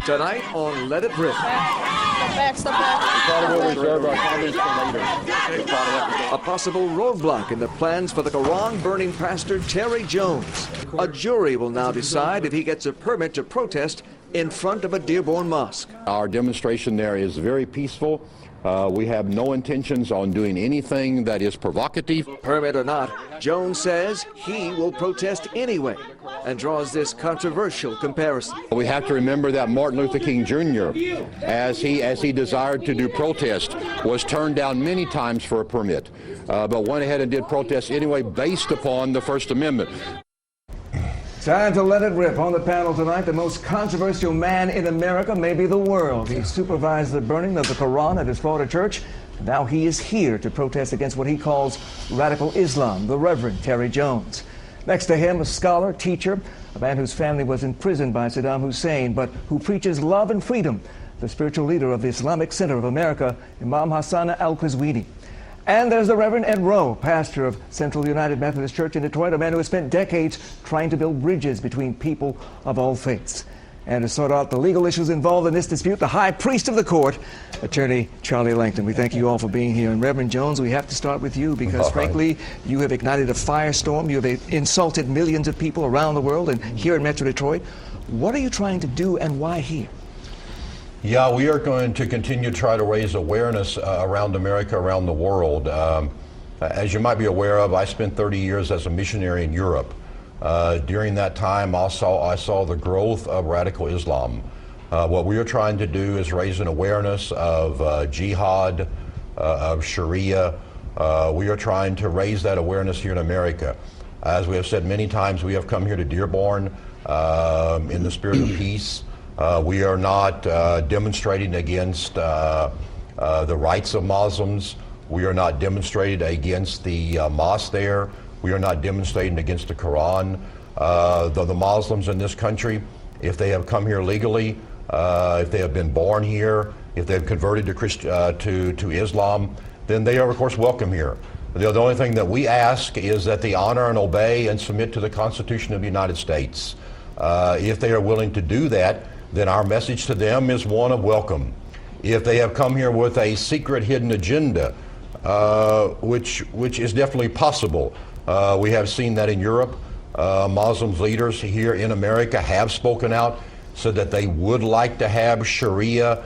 Tonight on Let It Rip. Step back. A possible roadblock in the plans for the Quran-burning pastor Terry Jones. A jury will now decide if he gets a permit to protest in front of a Dearborn mosque. Our demonstration there is very peaceful. We have no intentions on doing anything that is provocative. Permit or not, Jones says he will protest anyway and draws this controversial comparison. We have to remember that Martin Luther King Jr., as he desired to do protest, was turned down many times for a permit, but went ahead and did protest anyway based upon the First Amendment. Time to let it rip. On the panel tonight, the most controversial man in America, maybe the world. He supervised the burning of the Quran at his Florida church. Now he is here to protest against what he calls radical Islam, the Reverend Terry Jones. Next to him, a scholar, teacher, a man whose family was imprisoned by Saddam Hussein, but who preaches love and freedom, the spiritual leader of the Islamic Center of America, Imam Hassan al-Qazwini. And there's the Reverend Ed Rowe, pastor of Central United Methodist Church in Detroit, a man who has spent decades trying to build bridges between people of all faiths. And to sort out the legal issues involved in this dispute, the high priest of the court, Attorney Charlie Langton. We thank you all for being here. And Reverend Jones, we have to start with you because, frankly, you have ignited a firestorm. You have insulted millions of people around the world and here in Metro Detroit. What are you trying to do and why here? Yeah, we are going to continue to try to raise awareness around America, around the world. As you might be aware of, I spent 30 years as a missionary in Europe. During that time, I saw the growth of radical Islam. What we are trying to do is raise an awareness of jihad, of Sharia. We are trying to raise that awareness here in America. As we have said many times, we have come here to Dearborn in the spirit of peace. We are not demonstrating against the rights of Muslims. We are not demonstrating against the mosque there. We are not demonstrating against the Quran. The Muslims in this country, if they have come here legally, if they have been born here, if they have converted to Islam, then they are, of course, welcome here. The only thing that we ask is that they honor and obey and submit to the Constitution of the United States. If they are willing to do that, then our message to them is one of welcome. If they have come here with a secret hidden agenda, which is definitely possible, we have seen that in Europe. Muslim leaders here in America have spoken out, said that they would like to have Sharia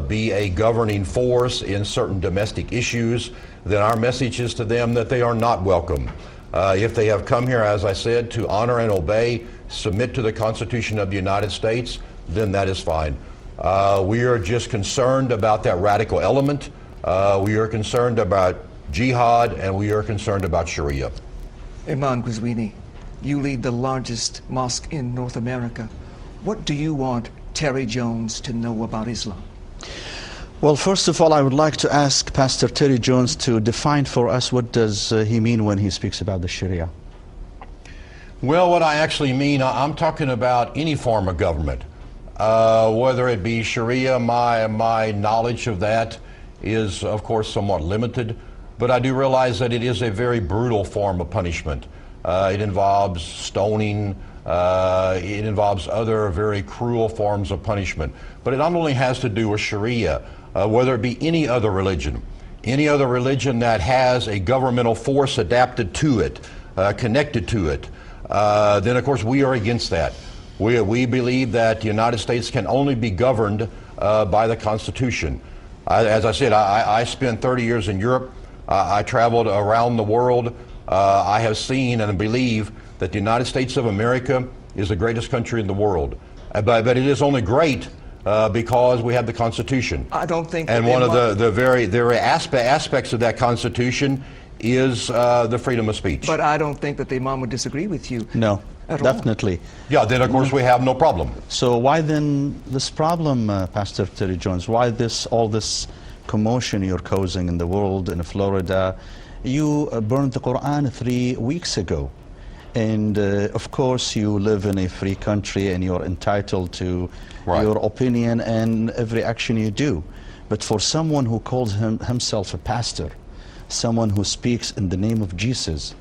be a governing force in certain domestic issues. Then our message is to them that they are not welcome. If they have come here, as I said, to honor and obey, submit to the Constitution of the United States, then that is fine. We are just concerned about that radical element. We are concerned about jihad, and we are concerned about Sharia. Imam Qazwini, you lead the largest mosque in North America. What do you want Terry Jones to know about Islam? Well, first of all, I would like to ask Pastor Terry Jones to define for us what does he mean when he speaks about the Sharia. Well, what I actually mean, I'm talking about any form of government, whether it be Sharia. My knowledge of that is, of course, somewhat limited, but I do realize that it is a very brutal form of punishment. It involves stoning, it involves other very cruel forms of punishment. But it not only has to do with Sharia, whether it be any other religion that has a governmental force adapted to it, connected to it, then of course we are against that. We believe that the United States can only be governed by the Constitution. As I said, I spent 30 years in Europe. I traveled around the world. I have seen and believe that the United States of America is the greatest country in the world. But it is only great because we have the Constitution. I don't think. And one of the very aspects of that Constitution is the freedom of speech. But I don't think that the Imam would disagree with you. No, definitely. Yeah, then of course we have no problem. So why then this problem, Pastor Terry Jones? Why all this commotion you're causing in the world, in Florida? You burned the Quran 3 weeks ago. And of course you live in a free country and you're entitled to your opinion and every action you do. But for someone who calls himself a pastor, someone who speaks in the name of Jesus,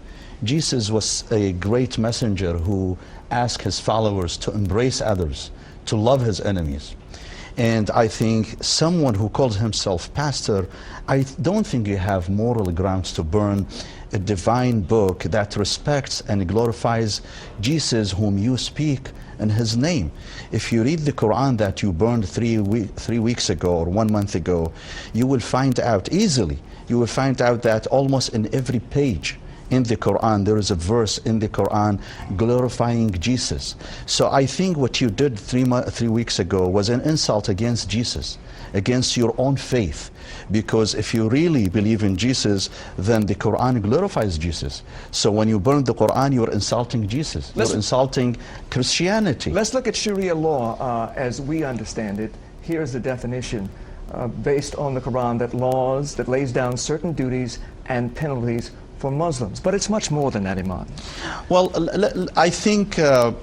Jesus was a great messenger who asked his followers to embrace others, to love his enemies. And I think someone who calls himself pastor, I don't think you have moral grounds to burn a divine book that respects and glorifies Jesus whom you speak in his name. If you read the Quran that you burned 3 weeks ago or 1 month ago, you will find out easily, you will find out that almost in every page in the Quran, there is a verse in the Quran glorifying Jesus. So I think what you did 3 weeks ago was an insult against Jesus, against your own faith. Because if you really believe in Jesus, then the Quran glorifies Jesus. So when you burn the Quran, you're insulting Jesus. You're insulting Christianity. Let's look at Sharia law as we understand it. Here's the definition based on the Quran that lays down certain duties and penalties for Muslims. But it's much more than that, Imam. Well, I think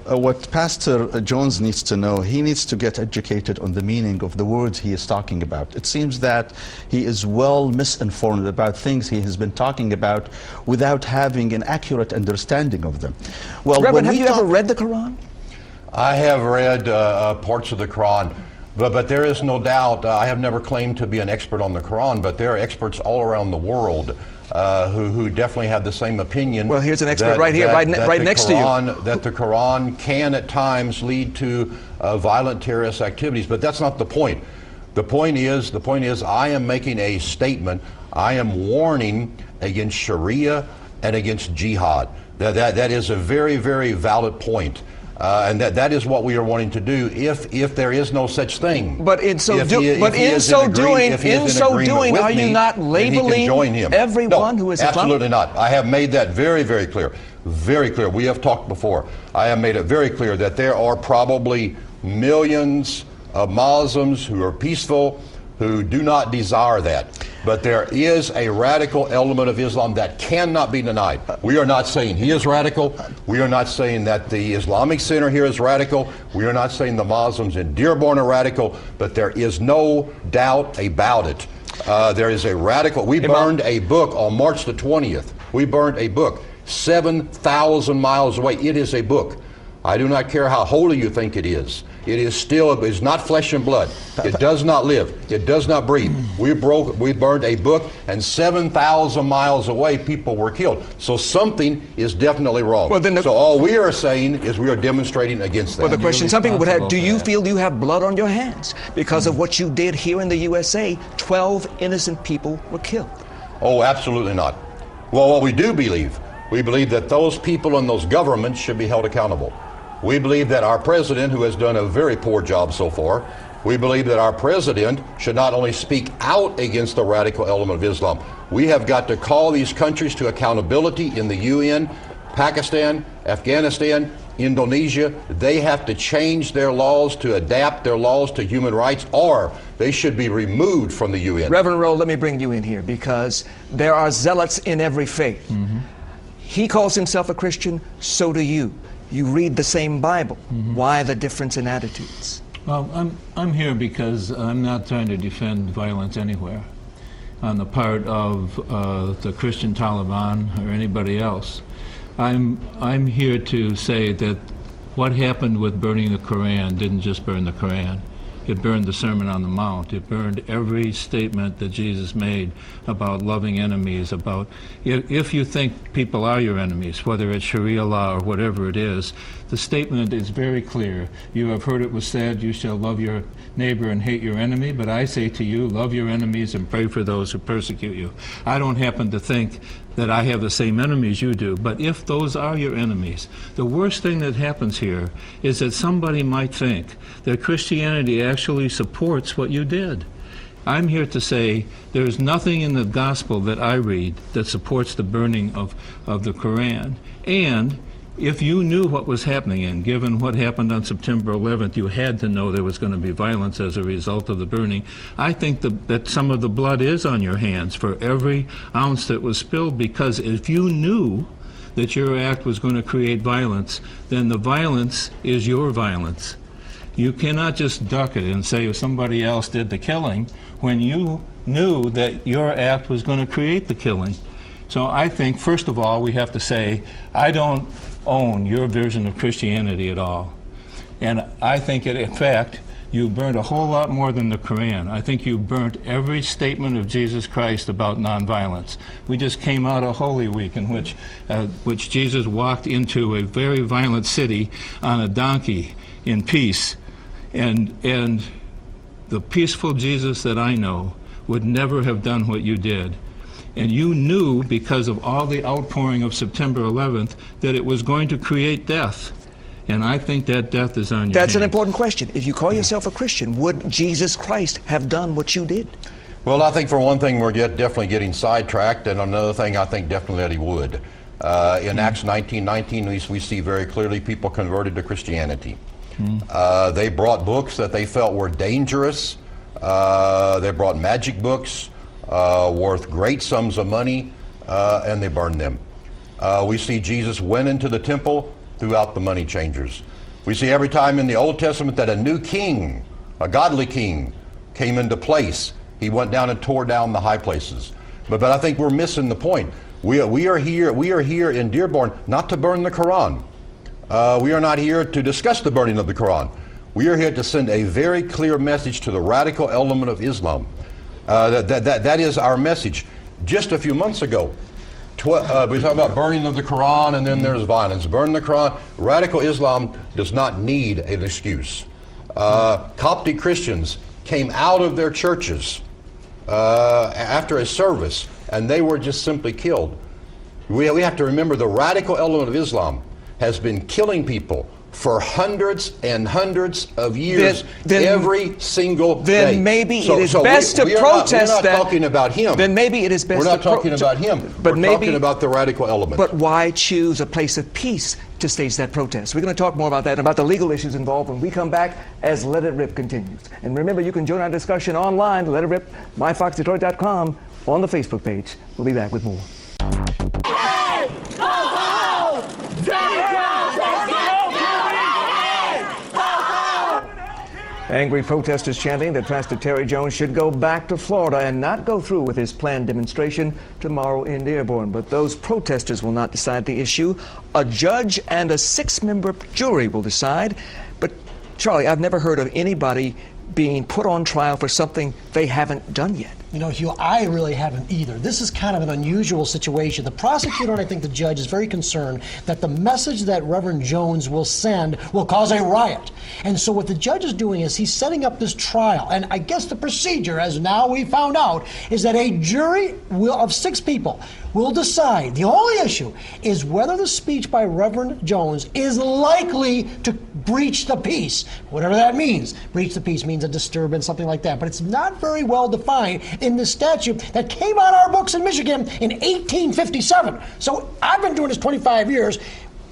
what Pastor Jones needs to know, he needs to get educated on the meaning of the words he is talking about. It seems that he is well misinformed about things he has been talking about without having an accurate understanding of them. Well, Reverend, have you ever read the Quran? I have read parts of the Quran. But there is no doubt, I have never claimed to be an expert on the Quran, but there are experts all around the world who definitely have the same opinion. Well, here's an expert right here, right next to you. That the Quran can at times lead to violent terrorist activities, but that's not the point. The point is I am making a statement. I am warning against Sharia and against jihad. That is a very, very valid point. And that is what we are wanting to do if there is no such thing. But in so doing, are you not labeling everyone who is Islamic? Absolutely not. I have made that very, very clear. Very clear. We have talked before. I have made it very clear that there are probably millions of Muslims who are peaceful, who do not desire that. But there is a radical element of Islam that cannot be denied. We are not saying he is radical. We are not saying that the Islamic Center here is radical. We are not saying the Muslims in Dearborn are radical, but there is no doubt about it. There is a radical. We burned a book on March the 20th. We burned a book 7,000 miles away. It is a book. I do not care how holy you think it is. It is still, it is not flesh and blood. It does not live. It does not breathe. We burned a book, and 7,000 miles away, people were killed. So something is definitely wrong. Well, then so all we are saying is we are demonstrating against that. Well, the question some people would have, do you feel you have blood on your hands? Because of what you did here in the USA, 12 innocent people were killed. Oh, absolutely not. Well, what we do believe, we believe that those people and those governments should be held accountable. We believe that our president, who has done a very poor job so far, we believe that our president should not only speak out against the radical element of Islam, we have got to call these countries to accountability in the UN, Pakistan, Afghanistan, Indonesia. They have to change their laws to adapt their laws to human rights, or they should be removed from the UN. Reverend Rowe, let me bring you in here, because there are zealots in every faith. Mm-hmm. He calls himself a Christian, so do you. You read the same Bible. Mm-hmm. Why the difference in attitudes? Well, I'm here because I'm not trying to defend violence anywhere on the part of the Christian Taliban or anybody else. I'm here to say that what happened with burning the Quran didn't just burn the Quran. It burned the Sermon on the Mount. It burned every statement that Jesus made about loving enemies, about if you think people are your enemies, whether it's Sharia law or whatever it is, the statement is very clear. You have heard it was said, you shall love your neighbor and hate your enemy, but I say to you, love your enemies and pray for those who persecute you. I don't happen to think that I have the same enemies you do, but if those are your enemies, the worst thing that happens here is that somebody might think that Christianity actually supports what you did. I'm here to say there's nothing in the gospel that I read that supports the burning of the Quran. And if you knew what was happening, and given what happened on September 11th, you had to know there was going to be violence as a result of the burning. I think that some of the blood is on your hands for every ounce that was spilled, because if you knew that your act was going to create violence, then the violence is your violence. You cannot just duck it and say somebody else did the killing when you knew that your act was going to create the killing. So I think, first of all, we have to say, I don't own your version of Christianity at all. And I think, in fact, you burnt a whole lot more than the Quran. I think you burnt every statement of Jesus Christ about nonviolence. We just came out of Holy Week in which Jesus walked into a very violent city on a donkey in peace. And the peaceful Jesus that I know would never have done what you did. And you knew, because of all the outpouring of September 11th, that it was going to create death. And I think that death is on your That's hands. an important question. If you call yourself a Christian, would Jesus Christ have done what you did? Well, I think for one thing, we're definitely getting sidetracked, and another thing, I think definitely that he would. In Acts 19:19, we see very clearly people converted to Christianity. They brought books that they felt were dangerous. They brought magic books worth great sums of money, and they burned them. We see Jesus went into the temple, threw out the money changers. We see every time in the Old Testament that a new king, a godly king, came into place, he went down and tore down the high places. But I think we're missing the point. We are here in Dearborn not to burn the Quran. We are not here to discuss the burning of the Quran. We are here to send a very clear message to the radical element of Islam. That is our message. Just a few months ago, we talk about burning of the Quran, and then there's violence. Burn the Quran. Radical Islam does not need an excuse. Coptic Christians came out of their churches after a service, and they were just simply killed. We have to remember the radical element of Islam has been killing people for hundreds and hundreds of years, every single day. Then maybe it is best to protest that. We're not talking about him. Then maybe it is best We're not talking about him. But we're talking about the radical element. But why choose a place of peace to stage that protest? We're going to talk more about that and about the legal issues involved when we come back as Let It Rip continues. And remember, you can join our discussion online, Let It Rip, myfoxdetroit.com, on the Facebook page. We'll be back with more. Angry protesters chanting that Pastor Terry Jones should go back to Florida and not go through with his planned demonstration tomorrow in Dearborn. But those protesters will not decide the issue. A judge and a 6-member jury will decide. But, Charlie, I've never heard of anybody being put on trial for something they haven't done yet. You know, Hugh, I really haven't either. This is kind of an unusual situation. The prosecutor and I think the judge is very concerned that the message that Reverend Jones will send will cause a riot. And so what the judge is doing is he's setting up this trial. And I guess the procedure, as now we found out, is that a jury of 6 people will decide. The only issue is whether the speech by Reverend Jones is likely to breach the peace, whatever that means. Breach the peace means a disturbance, something like that. But it's not very well defined in the statute that came out of our books in Michigan in 1857. So I've been doing this 25 years.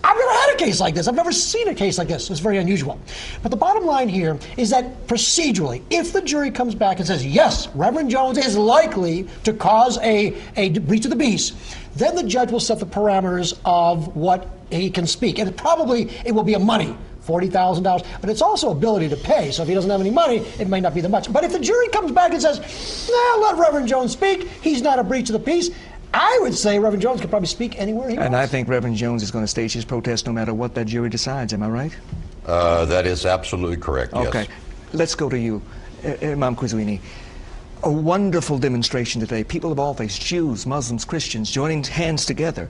I've never had a case like this. I've never seen a case like this. It's very unusual. But the bottom line here is that procedurally, if the jury comes back and says, yes, Reverend Jones is likely to cause a breach of the peace, then the judge will set the parameters of what he can speak. And it will be a money. $40,000, but it's also ability to pay. So if he doesn't have any money, it may not be that much. But if the jury comes back and says, nah, let Reverend Jones speak, he's not a breach of the peace, I would say Reverend Jones could probably speak anywhere he wants. And I think Reverend Jones is going to stage his protest no matter what that jury decides. Am I right? That is absolutely correct, yes. Okay. Let's go to you, Imam Quzwini. A wonderful demonstration today. People of all faiths, Jews, Muslims, Christians, joining hands together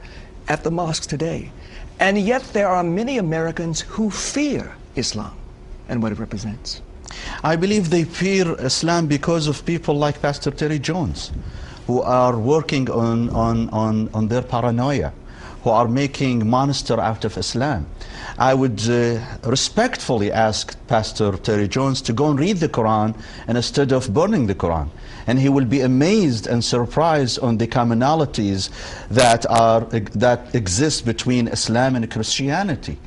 at the mosques today. And yet there are many Americans who fear Islam and what it represents. I believe they fear Islam because of people like Pastor Terry Jones, who are working on their paranoia, who are making monster out of Islam. I would respectfully ask Pastor Terry Jones to go and read the Quran and instead of burning the Quran. And he will be amazed and surprised on the commonalities that exist between Islam and Christianity.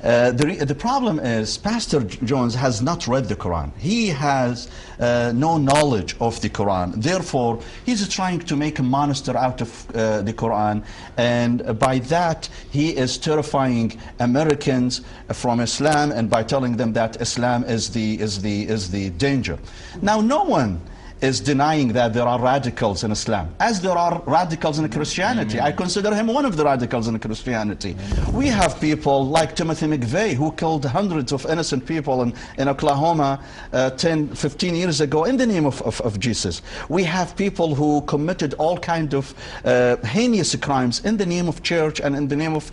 The problem is Pastor Jones has not read the Quran. He has no knowledge of the Quran. Therefore, he's trying to make a monster out of the Quran, and by that he is terrifying Americans from Islam, and by telling them that Islam is the danger. Now, no one is denying that there are radicals in Islam, as there are radicals in Christianity. I consider him one of the radicals in Christianity. We have people like Timothy McVeigh, who killed hundreds of innocent people in Oklahoma 10, 15 years ago in the name of Jesus. We have people who committed all kind of heinous crimes in the name of church and in the name of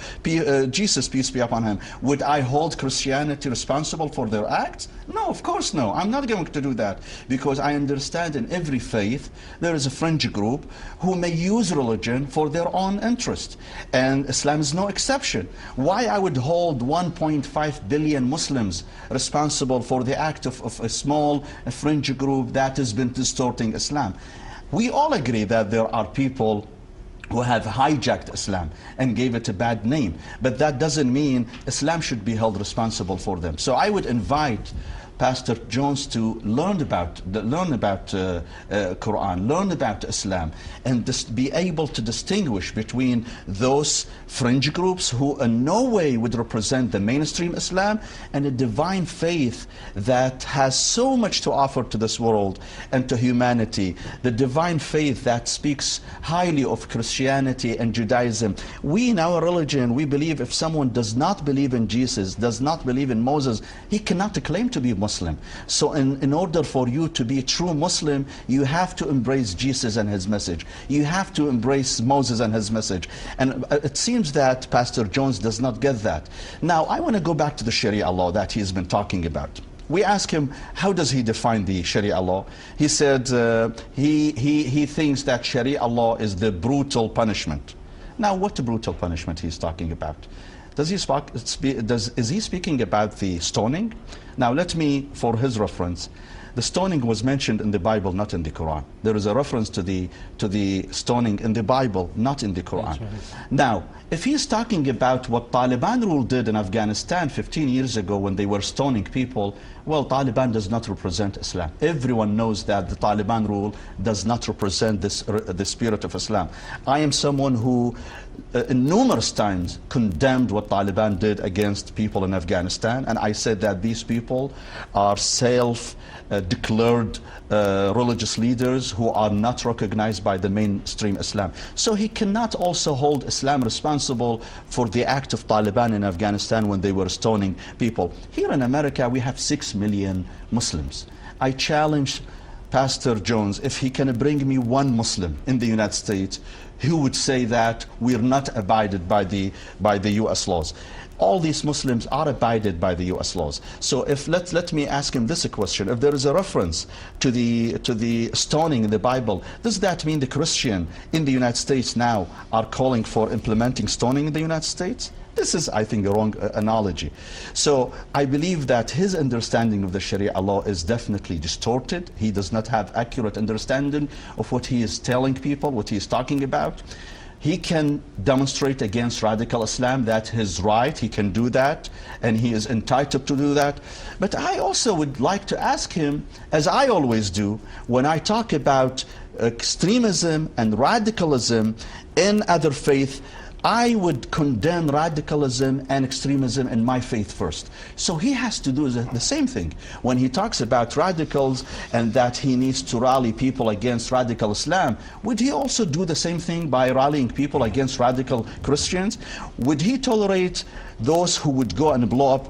Jesus, peace be upon him. Would I hold Christianity responsible for their acts? No, of course no. I'm not going to do that, because I understand in every faith there is a fringe group who may use religion for their own interest, and Islam is no exception. Why I would hold 1.5 billion Muslims responsible for the act of a small fringe group that has been distorting Islam? We all agree that there are people who have hijacked Islam and gave it a bad name, but that doesn't mean Islam should be held responsible for them. So I would invite Pastor Jones to learn about Quran, learn about Islam, and just be able to distinguish between those fringe groups who in no way would represent the mainstream Islam, and a divine faith that has so much to offer to this world and to humanity. The divine faith that speaks highly of Christianity and Judaism. We in our religion, we believe if someone does not believe in Jesus, does not believe in Moses, he cannot claim to be Muslim. So in order for you to be a true Muslim, you have to embrace Jesus and his message. You have to embrace Moses and his message. And it seems that Pastor Jones does not get that. Now, I want to go back to the Sharia law that he's been talking about. We asked him, how does he define the Sharia law? He said he thinks that Sharia law is the brutal punishment. Now, what brutal punishment he's talking about? Is he speaking about the stoning? Now let me, for his reference, the stoning was mentioned in the Bible, not in the Quran. There is a reference to the stoning in the Bible, not in the Quran. Right. Now, if he's talking about what Taliban rule did in Afghanistan 15 years ago when they were stoning people, well, Taliban does not represent Islam. Everyone knows that the Taliban rule does not represent the spirit of Islam. I am someone who numerous times condemned what Taliban did against people in Afghanistan, and I said that these people are self-declared religious leaders who are not recognized by the mainstream Islam. So he cannot also hold Islam responsible for the act of Taliban in Afghanistan when they were stoning people. Here in America, we have 6 million Muslims. I challenge Pastor Jones, if he can bring me one Muslim in the United States who would say that we're not abided by the US laws. All these Muslims are abided by the US laws. So if let me ask him this question: if there is a reference to the stoning in the Bible, does that mean the Christian in the United States now are calling for implementing stoning in the United States? This is, I think, a wrong analogy. So I believe that his understanding of the Sharia law is definitely distorted. He does not have accurate understanding of what he is telling people, what he is talking about. He can demonstrate against radical Islam, that's his right, he can do that, and he is entitled to do that. But I also would like to ask him, as I always do, when I talk about extremism and radicalism in other faiths, I would condemn radicalism and extremism in my faith first. So he has to do the same thing. When he talks about radicals and that he needs to rally people against radical Islam, would he also do the same thing by rallying people against radical Christians? Would he tolerate those who would go and blow up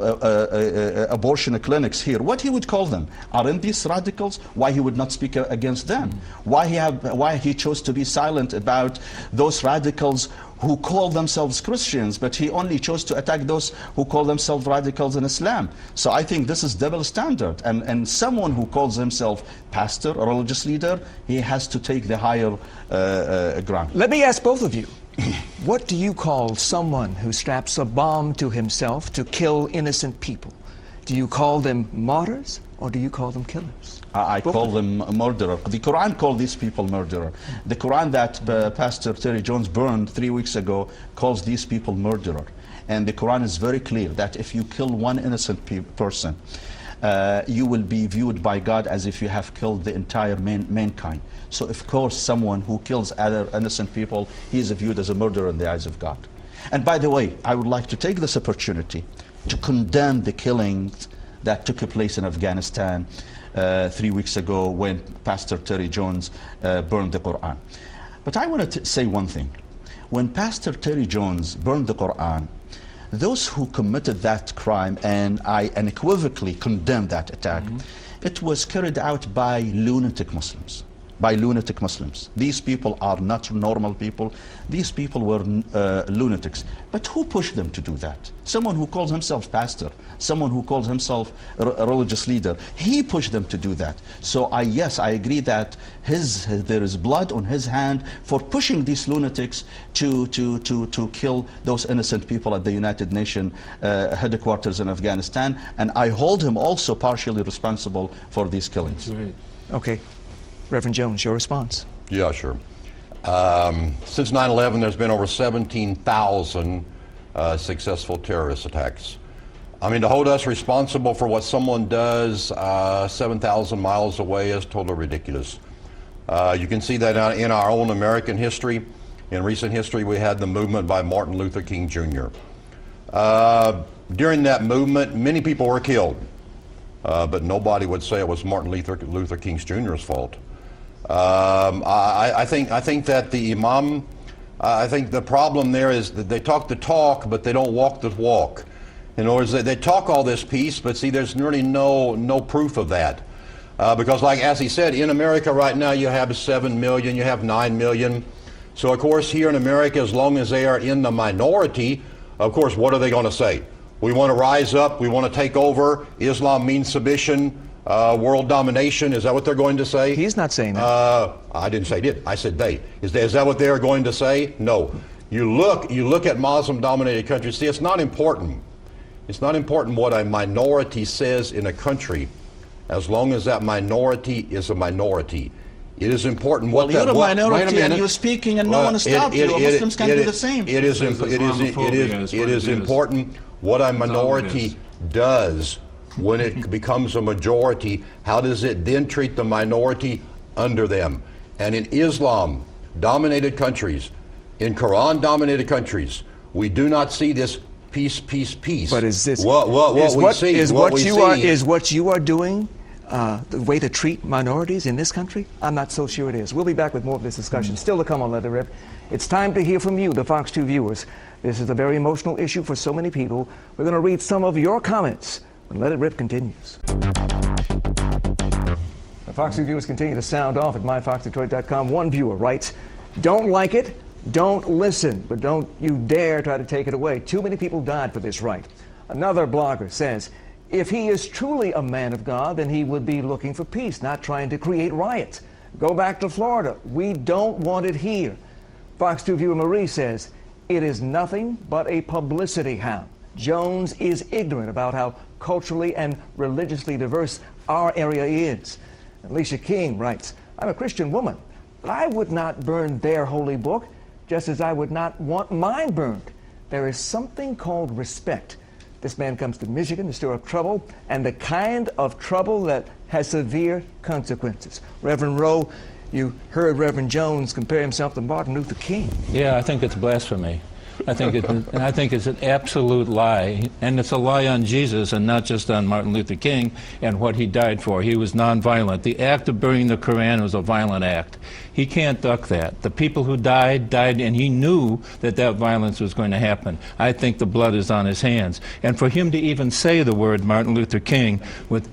abortion clinics here? What he would call them? Aren't these radicals? Why he would not speak against them? Why he chose to be silent about those radicals who call themselves Christians, but he only chose to attack those who call themselves radicals in Islam? So I think this is double standard, and someone who calls himself pastor, a religious leader, he has to take the higher ground. Let me ask both of you, what do you call someone who straps a bomb to himself to kill innocent people? Do you call them martyrs, or do you call them killers? I call them a murderer. The Quran called these people murderer. The Quran that Pastor Terry Jones burned 3 weeks ago calls these people murderer. And the Quran is very clear that if you kill one innocent person, you will be viewed by God as if you have killed the entire mankind. So of course someone who kills other innocent people, he is viewed as a murderer in the eyes of God. And by the way, I would like to take this opportunity to condemn the killings that took place in Afghanistan 3 weeks ago when Pastor Terry Jones burned the Quran. But I want to say one thing. When Pastor Terry Jones burned the Quran, those who committed that crime, and I unequivocally condemn that attack, it was carried out by lunatic Muslims. By lunatic Muslims. These people are not normal people. These people were lunatics. But who pushed them to do that? Someone who calls himself pastor, someone who calls himself a religious leader. He pushed them to do that. So yes, I agree that there is blood on his hand for pushing these lunatics to kill those innocent people at the United Nations headquarters in Afghanistan. And I hold him also partially responsible for these killings. Right. Okay. Reverend Jones, your response. Yeah, sure. Since 9/11, there's been over 17,000 successful terrorist attacks. I mean, to hold us responsible for what someone does 7,000 miles away is totally ridiculous. You can see that in our own American history. In recent history, we had the movement by Martin Luther King Jr. During that movement, many people were killed, but nobody would say it was Martin Luther King Jr.'s fault. I think that the imam, I think the problem there is that they talk the talk, but they don't walk the walk. In other words, they talk all this peace, but see, there's really no proof of that. Because like, as he said, in America right now you have 7 million, you have 9 million. So of course here in America, as long as they are in the minority, of course, what are they going to say? We want to rise up, we want to take over, Islam means submission, world domination. Is that what they're going to say? He's not saying that. I didn't say did. I said they. Is that what they're going to say? No. You look at Muslim-dominated countries. See, it's not important. It's not important what a minority says in a country, as long as that minority is a minority. It is important what you're that. a minority wait a minute. and you're speaking and no one stopped you. Muslims can do the same. It is important what a minority does when it becomes a majority. How does it then treat the minority under them? And in Islam-dominated countries, in Quran-dominated countries, we do not see this peace, peace, peace. But is this what you are doing the way to treat minorities in this country? I'm not so sure it is. We'll be back with more of this discussion. Still to come on Let It Rip. It's time to hear from you, the Fox 2 viewers. This is a very emotional issue for so many people. We're going to read some of your comments when Let It Rip continues. The Fox 2 viewers continue to sound off at myfoxdetroit.com. One viewer writes, "Don't like it, don't listen, but don't you dare try to take it away. Too many people died for this right." Another blogger says, "If he is truly a man of God, then he would be looking for peace, not trying to create riots. Go back to Florida. We don't want it here." Fox 2 viewer Marie says, "It is nothing but a publicity hound. Jones is ignorant about how culturally and religiously diverse our area is." Alicia King writes, "I'm a Christian woman, but I would not burn their holy book, just as I would not want mine burned. There is something called respect. This man comes to Michigan to stir up trouble, and the kind of trouble that has severe consequences." Reverend Rowe, you heard Reverend Jones compare himself to Martin Luther King. Yeah, I think it's blasphemy. I think it's an absolute lie, and it's a lie on Jesus and not just on Martin Luther King and what he died for. He was nonviolent. The act of burning the Quran was a violent act. He can't duck that. The people who died, and he knew that that violence was going to happen. I think the blood is on his hands. And for him to even say the word Martin Luther King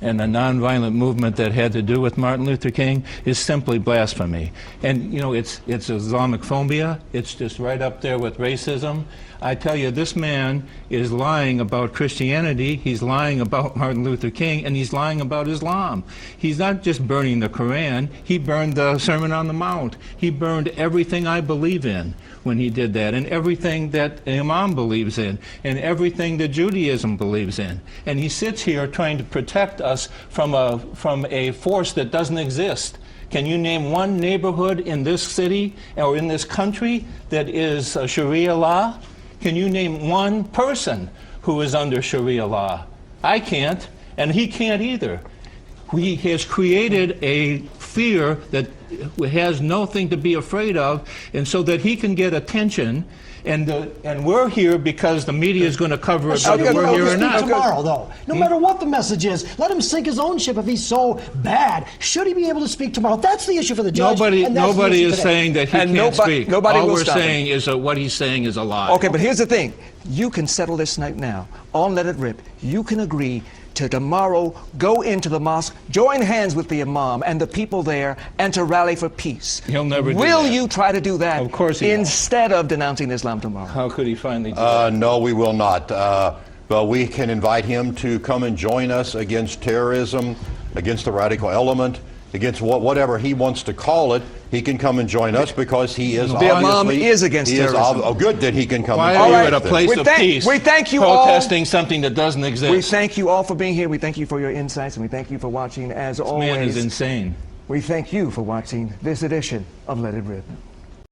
and a nonviolent movement that had to do with Martin Luther King is simply blasphemy. And, you know, it's Islamophobia. It's just right up there with racism. I tell you, this man is lying about Christianity, he's lying about Martin Luther King, and he's lying about Islam. He's not just burning the Quran, he burned the Sermon on the Mount. He burned everything I believe in when he did that, and everything that Imam believes in, and everything that Judaism believes in. And he sits here trying to protect us from a force that doesn't exist. Can you name one neighborhood in this city or in this country that is Sharia law? Can you name one person who is under Sharia law? I can't, and he can't either. He has created a fear that has nothing to be afraid of, and so that he can get attention And we're here because the media is going to cover it Should whether he we're be able here to or speak not. tomorrow, though? No matter what the message is, let him sink his own ship if he's so bad. Should he be able to speak tomorrow? That's the issue for the judge. Nobody and that's the is issue today. saying that he And can't speak. nobody All will we're stop him. saying is that what he's saying is a lie. Okay, but here's the thing. You can settle this night now. On Let It Rip. You can agree to tomorrow go into the mosque, join hands with the imam and the people there, and to rally for peace. He'll never do Will that. you try to do that? Of course he won't. instead of denouncing Islam tomorrow? How could he finally do that? No, we will not. But we can invite him to come and join us against terrorism, against the radical element, against whatever he wants to call it. He can come and join us because he is The imam obviously... is against terrorism. Oh, good that he can come Why and are join you us at a then. place of peace we thank you all. protesting something that doesn't exist? We thank you all for being here. We thank you for your insights, and we thank you for watching. As This man is always, insane. we thank you for watching this edition of Let It Rip.